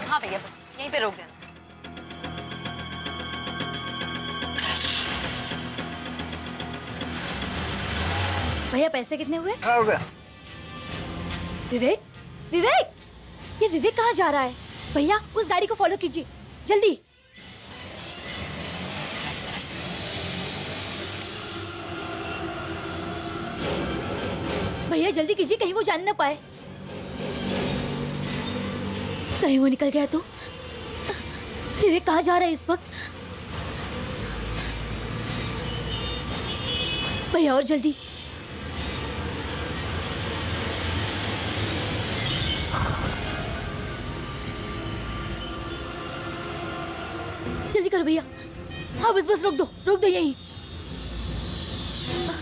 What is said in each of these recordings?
हाँ भैया, बस यहीं पे रोक देना। भैया पैसे कितने हुए? 18 रुपया। विवेक, विवेक, ये विवेक कहाँ जा रहा है? भैया उस गाड़ी को फॉलो कीजिए, जल्दी। भैया जल्दी कीजिए, कहीं वो जान ना पाए। कहीं वो निकल गया तो? विवेक कहाँ जा रहा है इस वक्त? भैया और जल्दी। जल्दी करो भैया। हाँ बस बस रोक दो यहीं।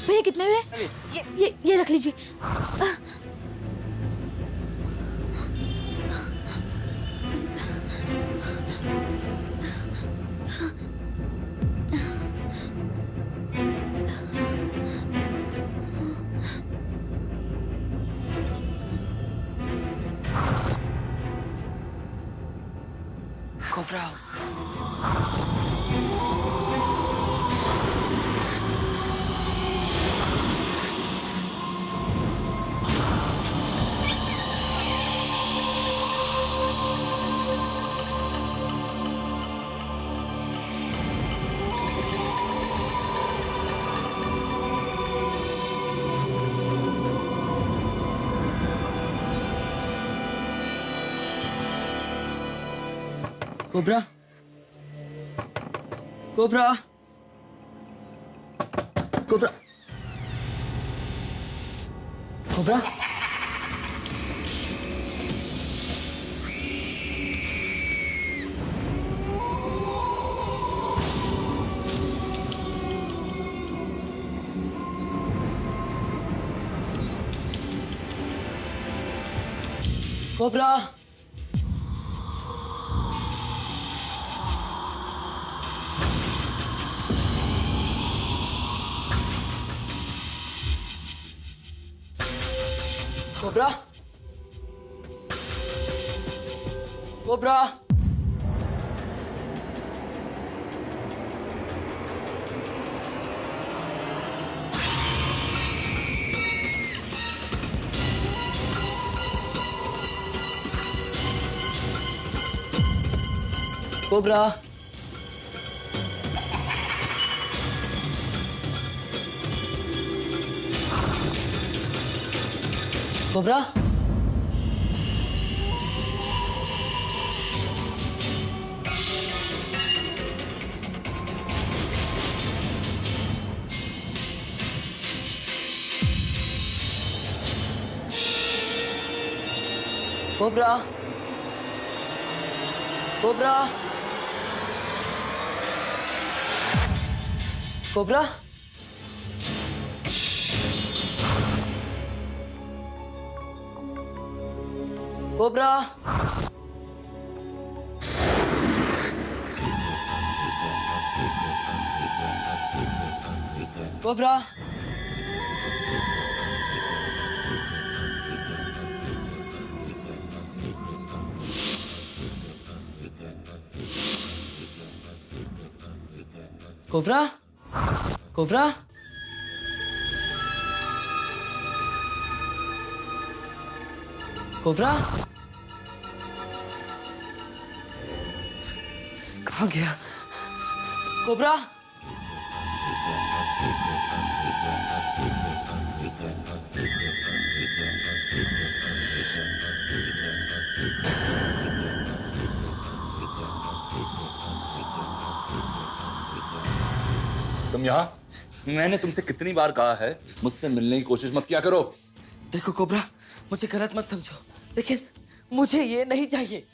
भैया कितने हुए? ये रख लीजिए। Cobra house. Cobra, cobra, cobra, cobra. Cobra. Cobra, cobra, cobra. Cobra. Cobra, cobra, cobra. Cobra. Cobra. Cobra, cobra. Cobra कहाँ गया? कोबरा। तुम यहाँ? मैंने तुमसे कितनी बार कहा है मुझसे मिलने की कोशिश मत किया करो। देखो कोबरा, मुझे गलत मत समझो, लेकिन मुझे ये नहीं चाहिए।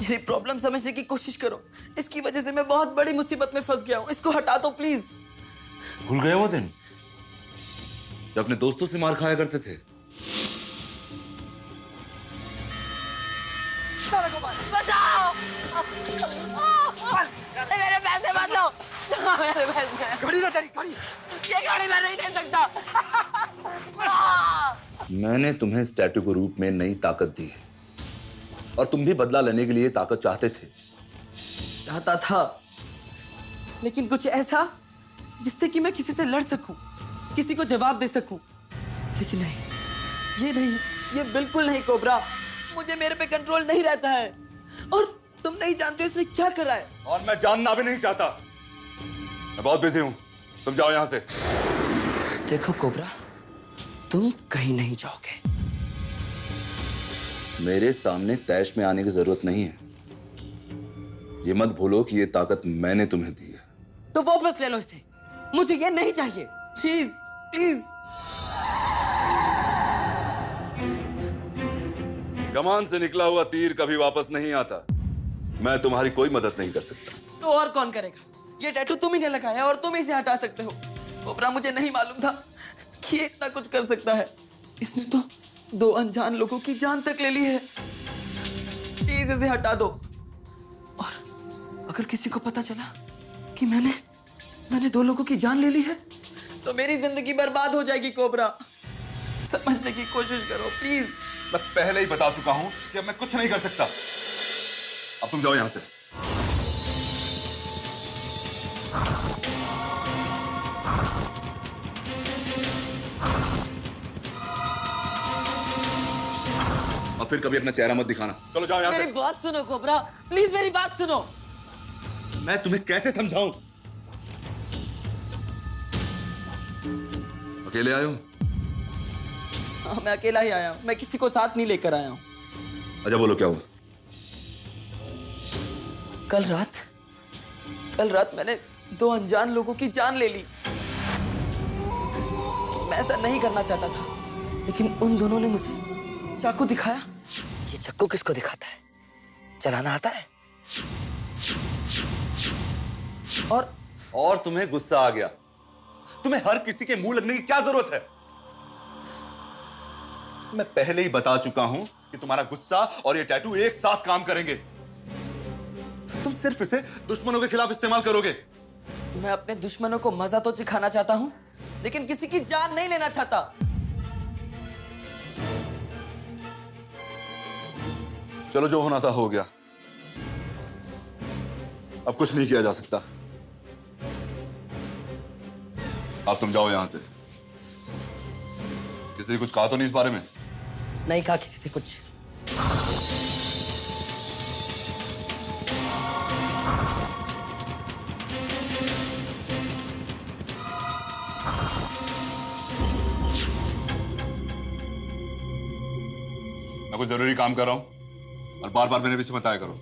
मेरी प्रॉब्लम समझने की कोशिश करो। इसकी वजह से मैं बहुत बड़ी मुसीबत में फंस गया हूँ। इसको हटा दो प्लीज। भूल गए वो दिन जब अपने दोस्तों से मार खाया करते थे? बचाओ! मेरे पैसे मत लो। मेरे पैसे। घड़ी ना तेरी घड़ी। ये गाड़ी मैं नहीं दे सकता। मैंने तुम्हें इस टैटू के रूप में नई ताकत दी है और तुम भी बदला लेने के लिए ताकत चाहते थे। चाहता था, लेकिन कुछ ऐसा जिससे कि मैं किसी से लड़ सकूं, किसी को जवाब दे सकूं। लेकिन नहीं, ये बिल्कुल नहीं कोबरा। मुझे मेरे पे कंट्रोल नहीं रहता है और तुम नहीं जानते इसने क्या करा है। और मैं जानना भी नहीं चाहता। मैं बहुत बिजी हूं, तुम जाओ यहां से। देखो कोबरा, तुम कहीं नहीं जाओगे। मेरे सामने तैश में आने की जरूरत नहीं है। ये मत भूलो कि ये ताकत मैंने तुम्हें दी है। तो वापस ले लो इसे। मुझे ये नहीं चाहिए, प्लीज प्लीज। कमान से निकला हुआ तीर कभी वापस नहीं आता। मैं तुम्हारी कोई मदद नहीं कर सकता। तो और कौन करेगा? ये टैटू तुम ही ने लगाया और तुम ही इसे हटा सकते हो। कोबरा, मुझे नहीं मालूम था कि ये इतना कुछ कर सकता है। इसने तो 2 अनजान लोगों की जान तक ले ली है। प्लीज इसे हटा दो। और अगर किसी को पता चला कि मैंने 2 लोगों की जान ले ली है, तो मेरी जिंदगी बर्बाद हो जाएगी कोबरा। समझने की कोशिश करो प्लीज। मैं पहले ही बता चुका हूं कि अब मैं कुछ नहीं कर सकता। अब तुम जाओ यहां से। और फिर कभी अपना चेहरा मत दिखाना। चलो जाओ यहां मेरी से। बात सुनो कोबरा, प्लीज मेरी बात सुनो। मैं तुम्हें कैसे समझाऊं? अकेले आए हो? हाँ, मैं अकेला ही आया हूँ। मैं किसी को साथ नहीं लेकर आया हूँ। अच्छा बोलो क्या हुआ? कल रात मैंने 2 अनजान लोगों की जान ले ली। मैं ऐसा नहीं करना चाहता था, लेकिन उन दोनों ने मुझे चाकू दिखाया। ये चाकू किसको दिखाता है? चलाना आता है? और तुम्हें गुस्सा आ गया। तुम्हें हर किसी के मुंह लगने की क्या जरूरत है? मैं पहले ही बता चुका हूं कि तुम्हारा गुस्सा और ये टैटू एक साथ काम करेंगे। तुम सिर्फ इसे दुश्मनों के खिलाफ इस्तेमाल करोगे। मैं अपने दुश्मनों को मजा तो सिखाना चाहता हूँ, लेकिन किसी की जान नहीं लेना चाहता। चलो, जो होना था हो गया। अब कुछ नहीं किया जा सकता। अब तुम जाओ यहां से। किसी ने कुछ कहा तो नहीं इस बारे में? नहीं कहा किसी से कुछ। मैं कुछ जरूरी काम कर रहा हूं और बार बार मेरे पीछे मत आया करो।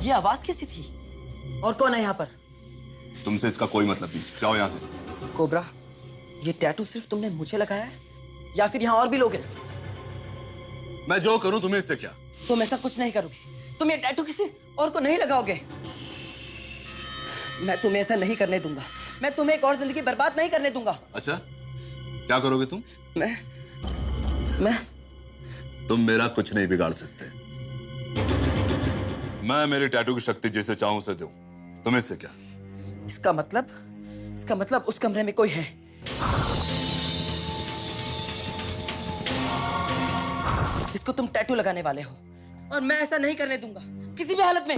ये आवाज कैसी थी? और कौन है यहाँ पर? तुमसे इसका कोई मतलब नहीं। जाओ यहां से। कोबरा, ये टैटू सिर्फ तुमने मुझे लगाया है या फिर यहाँ और भी लोग हैं? मैं जो करूं तुम्हें इससे क्या? तुम ऐसा कुछ नहीं करोगे। तुम ये टैटू किसी और को नहीं लगाओगे। मैं तुम्हें ऐसा नहीं करने दूंगा। मैं तुम्हें एक और जिंदगी बर्बाद नहीं करने दूंगा। अच्छा, क्या करोगे तुम? मैं तुम मेरा कुछ नहीं बिगाड़ सकते। मैं मेरे टैटू की शक्ति जिसे चाहूं उसे दूं। तुम्हें इससे क्या? इसका मतलब उस कमरे में कोई है। जिसको तुम टैटू लगाने वाले हो, और मैं ऐसा नहीं करने दूंगा किसी भी हालत में।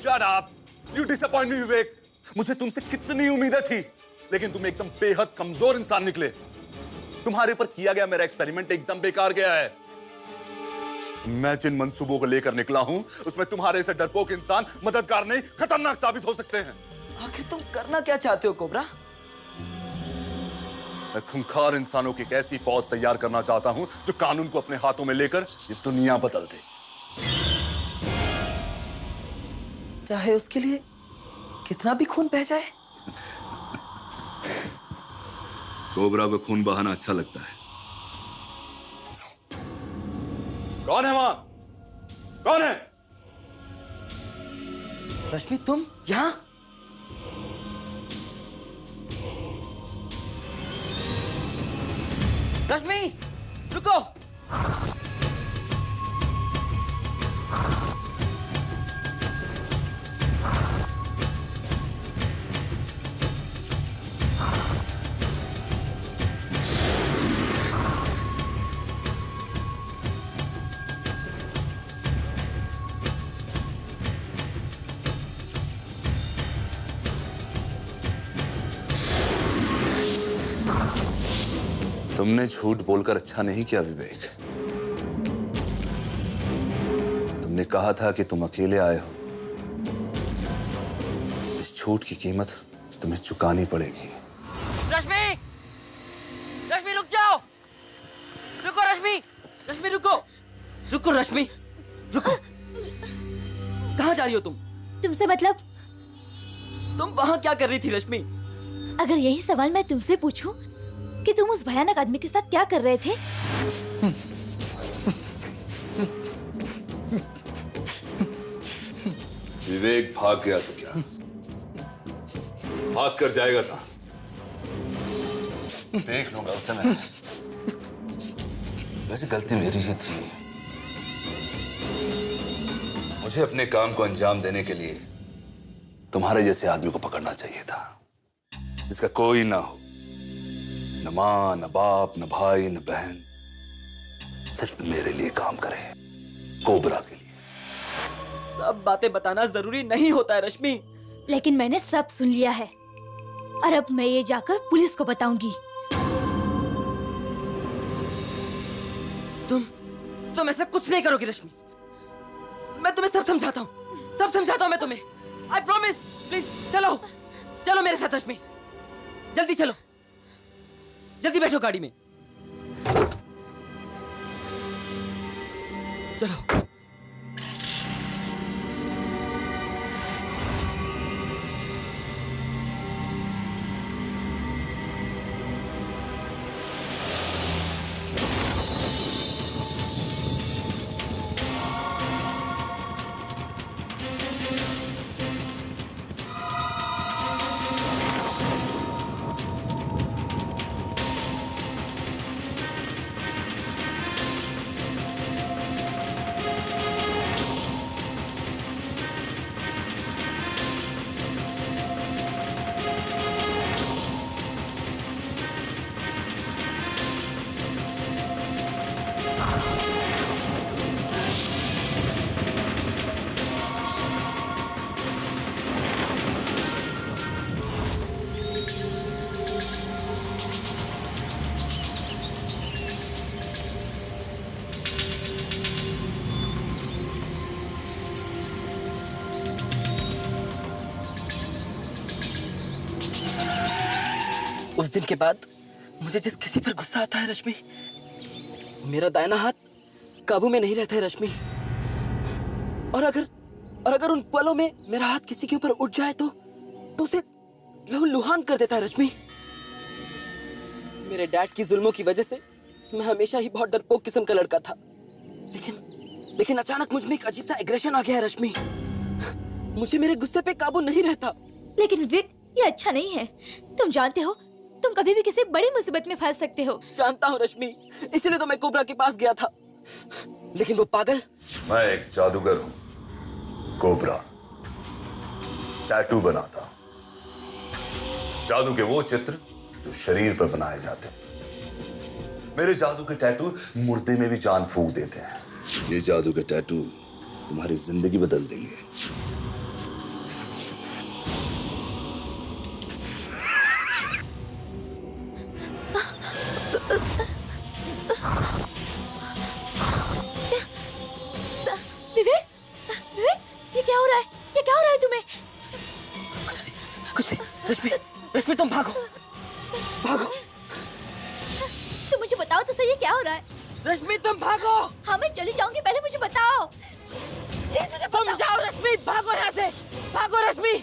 Shut up! You disappoint me, विवेक। मुझे तुमसे कितनी उम्मीदें थी, लेकिन तुम एकदम बेहद कमजोर इंसान निकले। तुम्हारे ऊपर किया गया मेरा एक्सपेरिमेंट एकदम बेकार गया है। मैं जिन मंसूबों को लेकर निकला हूं, उसमें तुम्हारे से डरपोक इंसान मददगार नहीं, खतरनाक साबित हो सकते हैं। आखिर तुम करना क्या चाहते हो कोबरा? मैं खूंखार इंसानों की एक ऐसी फौज तैयार करना चाहता हूं जो कानून को अपने हाथों में लेकर ये दुनिया बदल दे। चाहे उसके लिए कितना भी खून बह जाए। कोबरा को खून बहाना अच्छा लगता है। कौन है वहां? कौन है? रश्मि तुम यहां? रश्मि रुको। तुमने झूठ बोलकर अच्छा नहीं किया विवेक। तुमने कहा था कि तुम अकेले आए हो। इस झूठ की कीमत तुम्हें चुकानी पड़ेगी। रश्मि, रश्मि रुक जाओ। रुको रश्मि, रश्मि रुको। रुको रश्मि, रुको। कहाँ जा रही हो तुम? तुमसे मतलब? तुम वहां क्या कर रही थी रश्मि? अगर यही सवाल मैं तुमसे पूछूं कि तुम उस भयानक आदमी के साथ क्या कर रहे थे? विवेक भाग गया तो क्या? भाग कर जाएगा कहां? देख लूंगा उसे मैं। वैसे गलती मेरी ही थी। मुझे अपने काम को अंजाम देने के लिए तुम्हारे जैसे आदमी को पकड़ना चाहिए था, जिसका कोई ना हो, न मां, न बाप, न भाई, न बहन, सिर्फ मेरे लिए काम करे, कोबरा के लिए। सब बातें बताना जरूरी नहीं होता है रश्मि। लेकिन मैंने सब सुन लिया है और अब मैं ये जाकर पुलिस को बताऊंगी। तुम ऐसा कुछ नहीं करोगी रश्मि। मैं तुम्हें सब समझाता हूँ, सब समझाता हूँ मैं तुम्हें। I promise. प्लीज चलो, चलो मेरे साथ रश्मि, जल्दी चलो, जल्दी बैठो गाड़ी में। चलो। उस दिन के बाद मुझे जिस किसी पर गुस्सा आता है रश्मि, मेरा दाहिना हाथ काबू में नहीं रहता है रश्मि। और अगर उन पलों में मेरा हाथ किसी के ऊपर उठ जाए तो उसे लहूलुहान कर देता है रश्मि। मेरे डैड की जुल्मों की वजह से मैं हमेशा ही बहुत डरपोक किस्म का लड़का था, लेकिन अचानक मुझ में एक अजीब सा एग्रेशन आ गया है रश्मि। मुझे मेरे गुस्से पे काबू नहीं रहता। लेकिन विवेक, ये अच्छा नहीं है। तुम जानते हो तुम कभी भी किसी बड़ी मुसीबत में फंस सकते हो। जानता हूँ रश्मि, इसलिए तो मैं कोबरा के पास गया था। लेकिन वो पागल। मैं एक जादूगर हूं, कोबरा। टैटू बनाता हूं, जादू के वो चित्र जो शरीर पर बनाए जाते हैं। मेरे जादू के टैटू मुर्दे में भी जान फूंक देते हैं। ये जादू के टैटू तुम्हारी जिंदगी बदल देंगे। विवेक, विवेक, ये क्या हो रहा है? ये क्या हो रहा है तुम्हें? कुछ नहीं रश्मि, रश्मि तुम भागो, भागो। भागो। हाँ मैं चली जाऊंगी, पहले मुझे बताओ। प्लीज मुझे तुम बताओ। जाओ रश्मि, भागो यहाँ से, भागो रश्मि।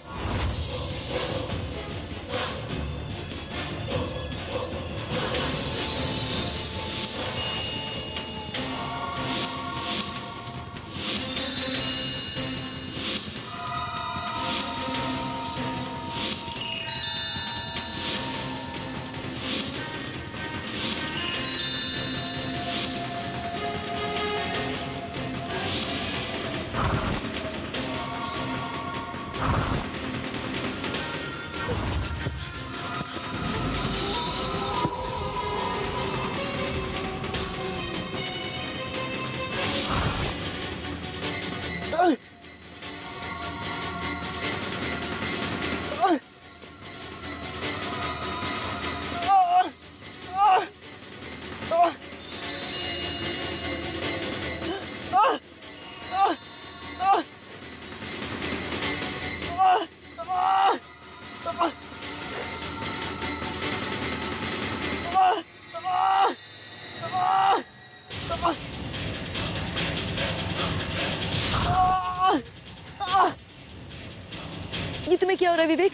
ये तुम्हें क्या हो रहा है विवेक?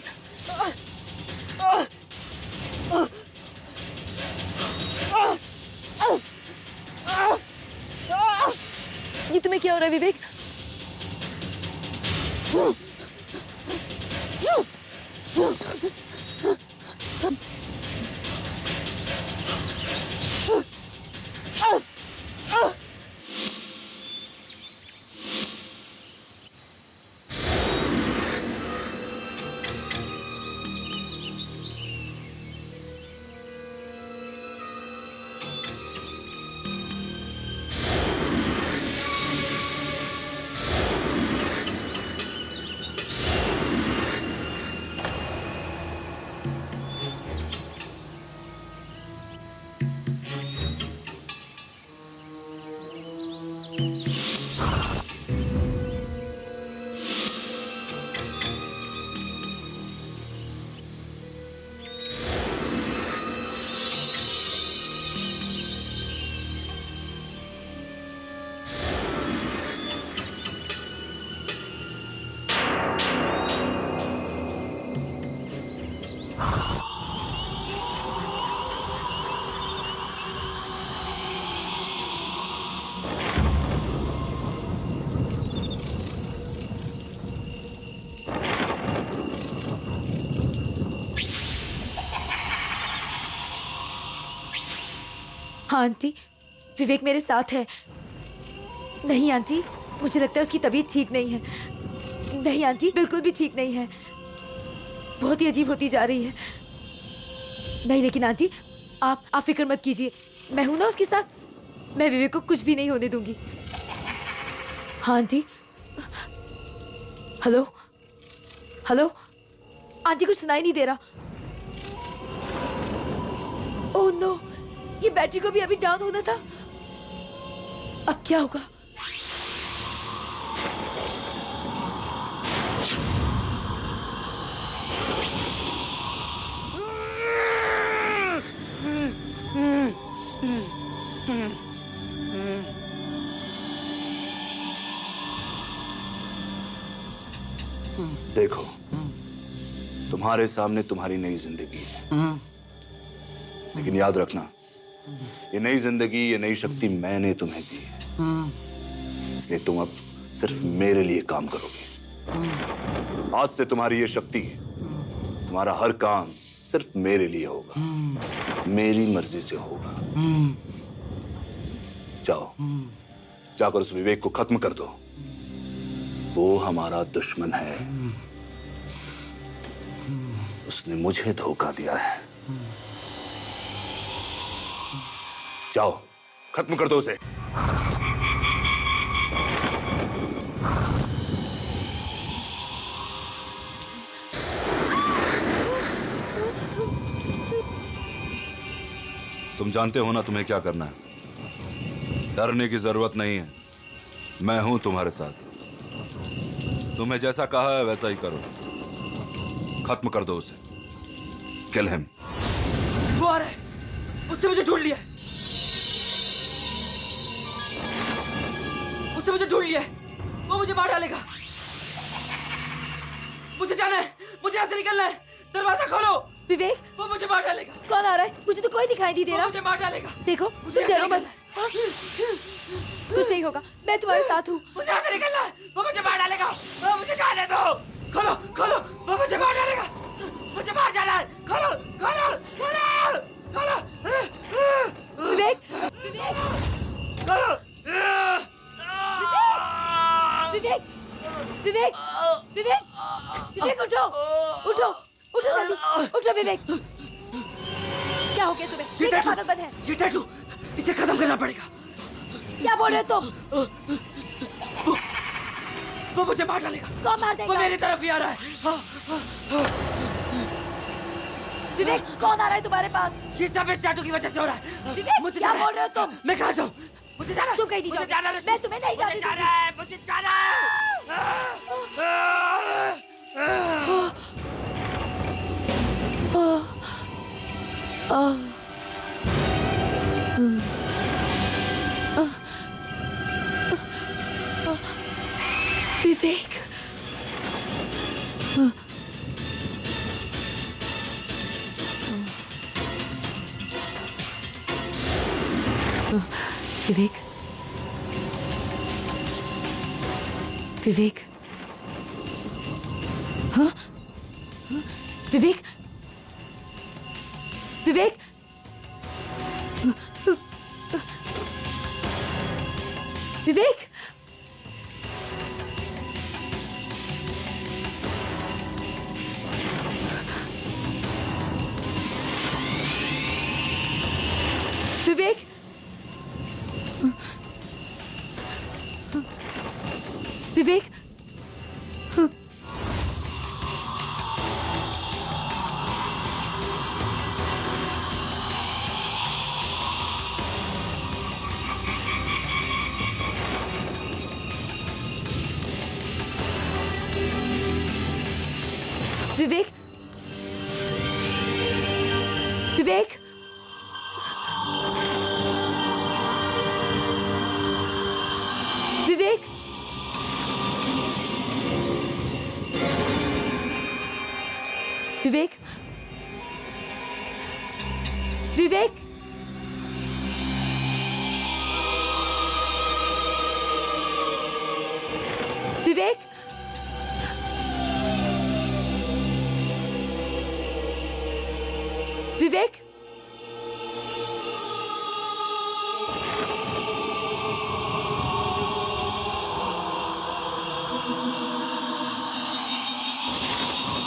ये तुम्हें क्या हो रहा है विवेक? हाँ आंटी, विवेक मेरे साथ है। नहीं आंटी, मुझे लगता है उसकी तबीयत ठीक नहीं है। नहीं आंटी, बिल्कुल भी ठीक नहीं है, बहुत ही अजीब होती जा रही है। नहीं लेकिन आंटी, आप फिक्र मत कीजिए, मैं हूं ना उसके साथ। मैं विवेक को कुछ भी नहीं होने दूंगी। हाँ आंटी। हेलो हेलो आंटी, कुछ सुनाई नहीं दे रहा। ओह नो, ये बैटरी को भी अभी डाउन होना था। अब क्या होगा? देखो, तुम्हारे सामने तुम्हारी नई जिंदगी है, लेकिन याद रखना, ये नई जिंदगी, ये नई शक्ति मैंने तुम्हें दी है, इसलिए तुम अब सिर्फ मेरे लिए काम करोगे। आज से तुम्हारी ये शक्ति, तुम्हारा हर काम सिर्फ मेरे लिए होगा, मेरी मर्जी से होगा। जाओ, जाकर उस विवेक को खत्म कर दो। वो हमारा दुश्मन है, उसने मुझे धोखा दिया है। जाओ, खत्म कर दो उसे। तुम जानते हो ना तुम्हें क्या करना है। डरने की जरूरत नहीं है, मैं हूं तुम्हारे साथ। तुम्हें जैसा कहा है वैसा ही करो। खत्म कर दो उसे। Kill him. वो आ रहा है, उसने मुझे ढूंढ लिया है। मुझे ढूंढ लिया है, वो मुझे मार डालेगा। मुझे जाना है, मुझे यहाँ से निकलना है। दरवाजा खोलो। विवेक, वो मुझे मार डालेगा। कौन आ रहा है? मुझे तो कोई दिखाई नहीं दे वो रहा। मुझे मार डालेगा। देखो, मुझे तुम डरो यहाँ से मत। हाँ? कुछ नहीं होगा, मैं तुम्हारे साथ हूँ। मुझे यहाँ से निकलना है, वो मुझे मार डालेगा। वो मुझे जाने दो। खोलो खोलो, वो मुझे मार डालेगा। मुझे मार जाना है। खोलो खोलो खोलो खोलो। विवेक, विवेक, खोलो। विवेक, विवेक, विवेक, विवेक, उठो, उठो, उठो जल्दी, उठो विवेक। क्या हो गया तुम्हें? ये क्या पागलपन है? ये टैटू, इसे खत्म करना पड़ेगा। क्या बोल रहे हो तुम? वो मुझे मार डालेगा। कौन मार वो देगा? मेरी तरफ ही आ रहा है। विवेक, कौन आ रहा है तुम्हारे पास? ये सब इस टैटू की वजह से हो रहा है। विवेक, मुझे क्या जाना है। बोल रहे हो तुम? मैं कहाँ जाऊँ? मुझे जाना है। तुम कहीं नहीं मुझे जाओगे। जाना है। मैं तुम्हें नहीं जाने मुझे जाना दूंगी। है। मुझे जाना विवेक, विवेक, विवेक, हाँ? विवेक, विवेक, विवेक, विवेक, विवेक, विवेक, विवेक, विवेक, विवेक, विवेक, विवेक, विवेक,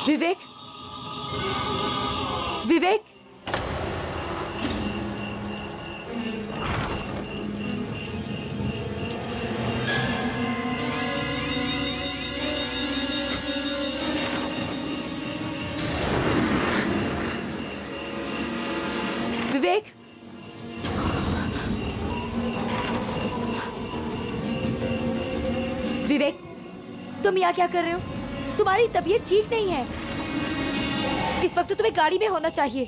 विवेक, विवेक, विवेक, विवेक, तुम यहाँ क्या कर रहे हो? तुम्हारी तबीयत ठीक नहीं है। इस वक्त तो तुम्हें गाड़ी में होना चाहिए।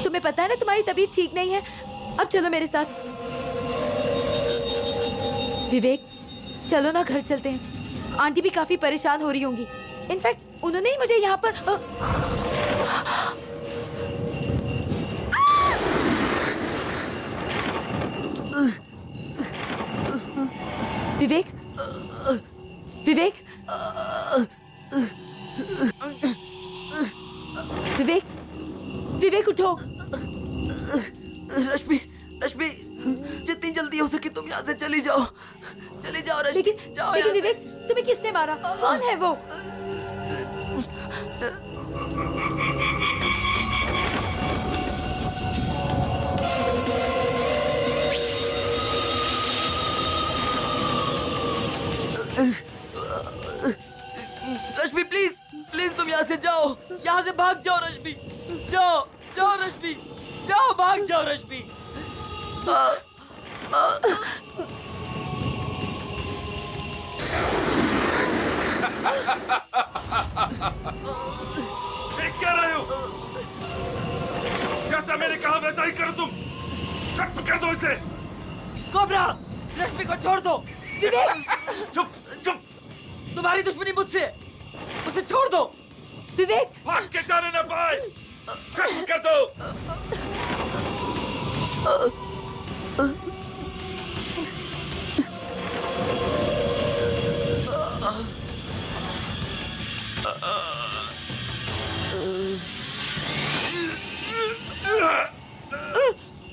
तुम्हें पता है ना तुम्हारी तबीयत ठीक नहीं है। अब चलो मेरे साथ। विवेक, चलो ना घर चलते हैं। आंटी भी काफी परेशान हो रही होंगी। इनफैक्ट उन्होंने ही मुझे यहाँ पर विवेक, विवेक, विवेक, विवेक उठो। रश्मि, रश्मि, जितनी जल्दी हो सके तुम यहाँ से चली जाओ। चली जाओ रश्मि, लेकिन जाओ लेकिन यहाँ से। विवेक, तुम्हें किसने मारा? कौन है वो? रश्मि प्लीज, प्लीज तुम यहाँ से जाओ। यहाँ से भाग जाओ रश्मि। जाओ, जाओ रश्मि, जाओ, भाग जाओ रश्मि। देख क्या रहे हो? क्या जैसा मैंने कहा वैसा ही करो तुम। खत्म कर दो इसे। कोबरा, रश्मि को छोड़ दो। विवेक! चुप चुप। तुम्हारी दुश्मनी मुझसे, उसे छोड़ दो। विवेक! भाग के जाने ना पाए। खत्म कर दो।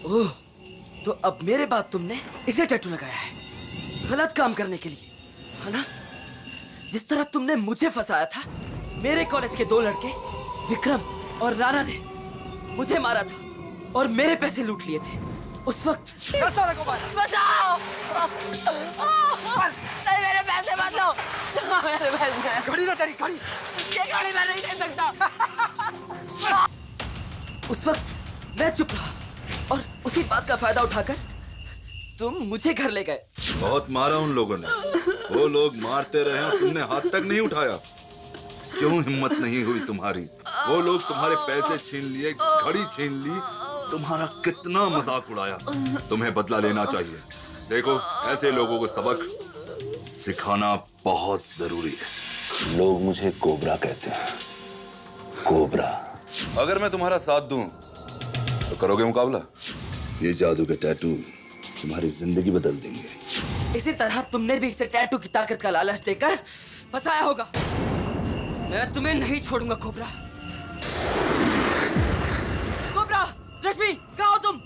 ओह, तो अब मेरे बाद तुमने इसे टैटू लगाया है गलत काम करने के लिए, है ना? जिस तरह तुमने मुझे फंसाया था, मेरे कॉलेज के दो लड़के विक्रम और राणा ने मुझे मारा था और मेरे पैसे लूट लिए थे। उस वक्त बताओ। नहीं, मेरे पैसे मत लो। मेरे पैसे। घड़ी ना तेरी घड़ी। ये गाड़ी मैं नहीं दे सकता। उस वक्त मैं चुप रहा और उसी बात का फायदा उठाकर तुम मुझे घर ले गए। बहुत मारा उन लोगों ने। वो लोग मारते रहे और तुमने हाथ तक नहीं उठाया। क्यों हिम्मत नहीं हुई तुम्हारी? वो लोग तुम्हारे पैसे छीन लिए, घड़ी छीन ली, तुम्हारा कितना मजाक उड़ाया। तुम्हें बदला लेना चाहिए। देखो, ऐसे लोगों को सबक सिखाना बहुत जरूरी है। लोग मुझे कोबरा कहते हैं। कोबरा। अगर मैं तुम्हारा साथ दूं तो करोगे मुकाबला? ये जादू के टैटू तुम्हारी जिंदगी बदल देंगे। इसी तरह तुमने भी इसे टैटू की ताकत का लालच देकर फंसाया होगा। मैं तुम्हें नहीं छोड़ूंगा कोबरा। कोबरा, रश्मि, कहाँ हो तुम?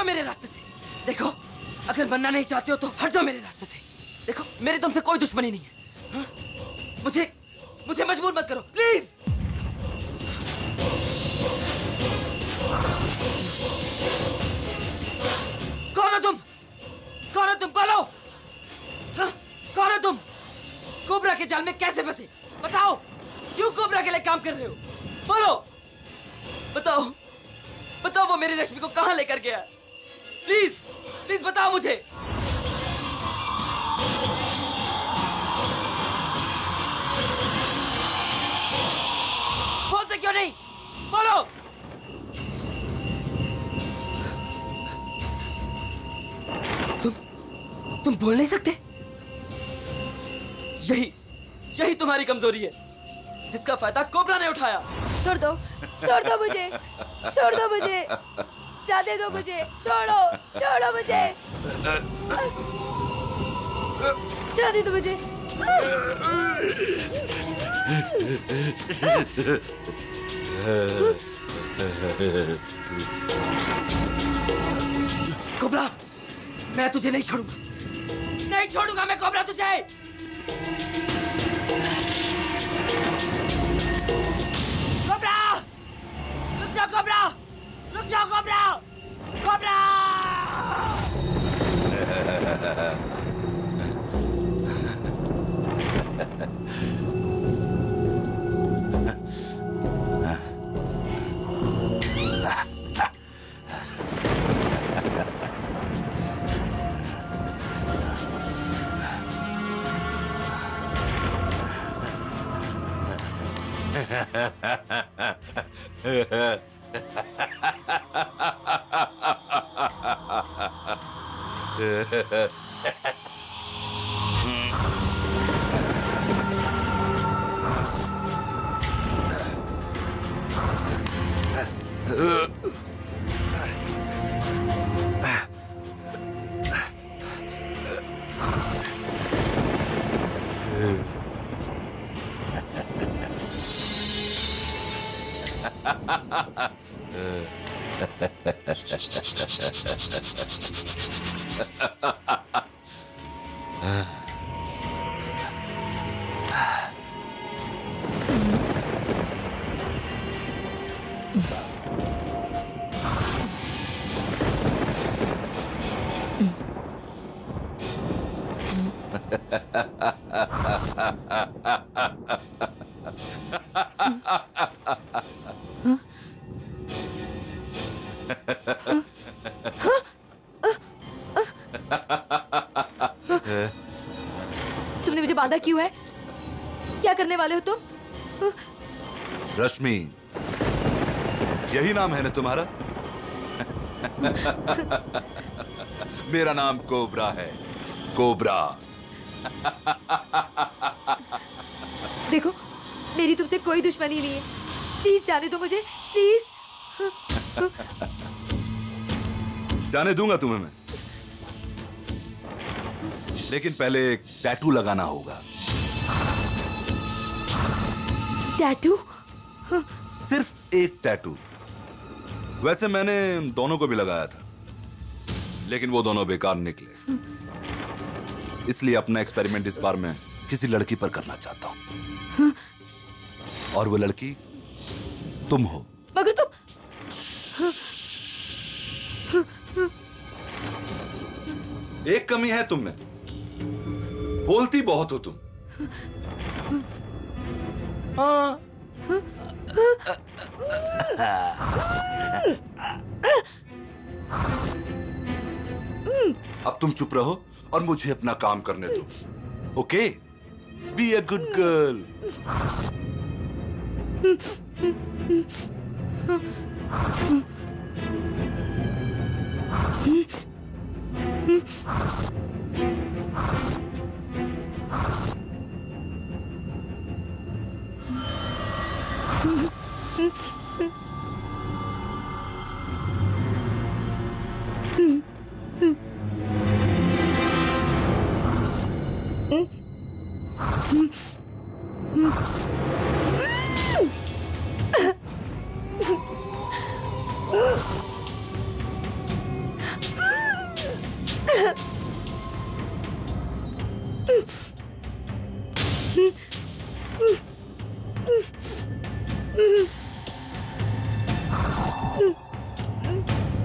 मेरे रास्ते से। देखो, अगर बनना नहीं चाहते हो तो हट जाओ मेरे रास्ते से। देखो, मेरी तुमसे कोई दुश्मनी नहीं है। हाँ? मुझे मजबूर मत करो, प्लीज। कौन हो तुम? कौन हो तुम? बोलो। हाँ? कौन हो तुम? कोबरा के जाल में कैसे फंसे? बताओ। क्यों कोबरा के लिए काम कर रहे हो? बोलो। बताओ। बताओ, वो मेरी रश्मि को कहां लेकर गया? प्लीज, प्लीज बताओ मुझे। बोलते क्यों नहीं? बोलो। तुम बोल नहीं सकते? यही तुम्हारी कमजोरी है, जिसका फायदा कोबरा ने उठाया। छोड़ दो मुझे, छोड़ दो मुझे, जाने दो मुझे, छोड़ो मुझे, जाने दो मुझे। कोबरा, मैं तुझे नहीं छोड़ूंगा, नहीं छोड़ूंगा मैं कोबरा तुझे। कोबरा, रुक जाओ कोबरा, रुक जाओ कोबरा, कोबरा। तुमने मुझे बांधा क्यों है? क्या करने वाले हो तुम? रश्मि, यही नाम है ना तुम्हारा? मेरा नाम कोबरा है, कोबरा। देखो, मेरी तुमसे कोई दुश्मनी नहीं है। प्लीज जाने दो मुझे, प्लीज। जाने दूंगा तुम्हें मैं, लेकिन पहले एक टैटू लगाना होगा। टैटू? सिर्फ एक टैटू। वैसे मैंने दोनों को भी लगाया था, लेकिन वो दोनों बेकार निकले। इसलिए अपना एक्सपेरिमेंट इस बार मैं किसी लड़की पर करना चाहता हूं, और वो लड़की तुम हो। मगर तुम एक कमी है तुम में, बोलती बहुत हो तुम। हाँ। अब तुम चुप रहो और मुझे अपना काम करने दो, okay? Be a good girl.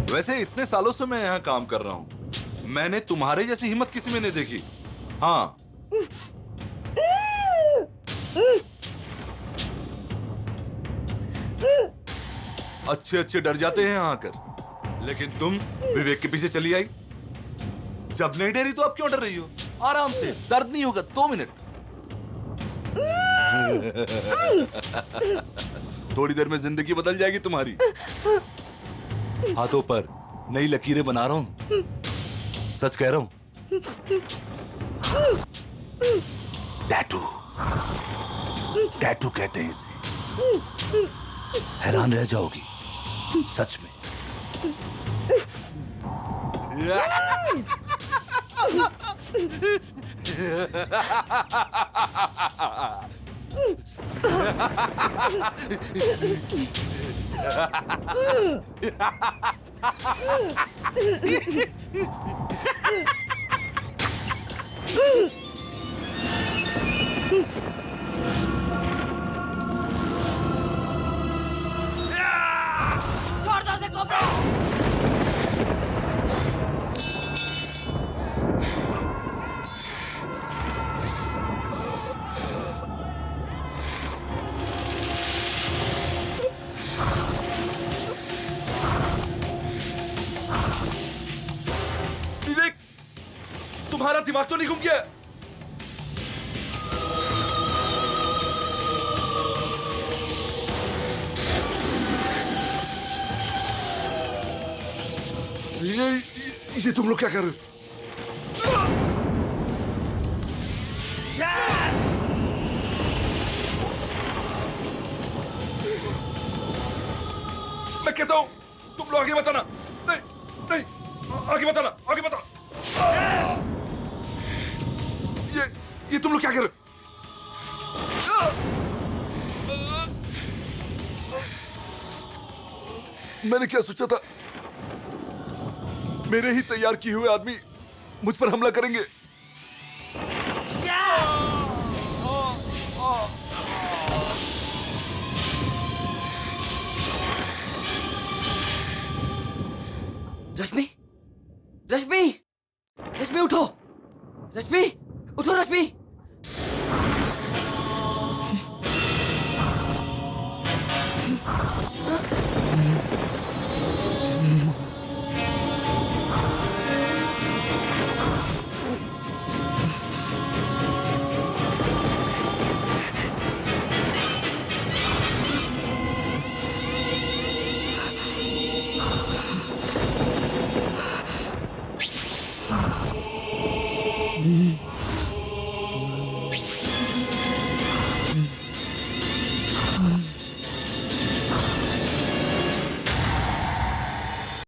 वैसे इतने सालों से मैं यहाँ काम कर रहा हूँ, मैंने तुम्हारे जैसी हिम्मत किसी में नहीं देखी। हाँ, अच्छे अच्छे डर जाते हैं यहाँ आकर, लेकिन तुम विवेक के पीछे चली आई। जब नहीं डरी तो अब क्यों डर रही हो? आराम से, दर्द नहीं होगा। 2 मिनट। थोड़ी देर में जिंदगी बदल जाएगी तुम्हारी। हाथों पर नई लकीरें बना रहा हूं, सच कह रहा हूं। टैटू, टैटू कहते हैं इसे। हैरान रह जाओगी, सच में। जोरदार से कोबरा! विवेक, तुम्हारा दिमाग तो नहीं घूम गया? ये तुम लोग क्या कर रहे हो? मैं कहता हूं तुम लोग आगे बताना। नहीं नहीं, आगे बताना, आगे बता। ये तुम लोग क्या कर रहे हो? मैंने क्या सोचा था, मेरे ही तैयार किए हुए आदमी मुझ पर हमला करेंगे। रश्मि, रश्मि, रश्मि उठो, रश्मि उठो। उठो रश्मि।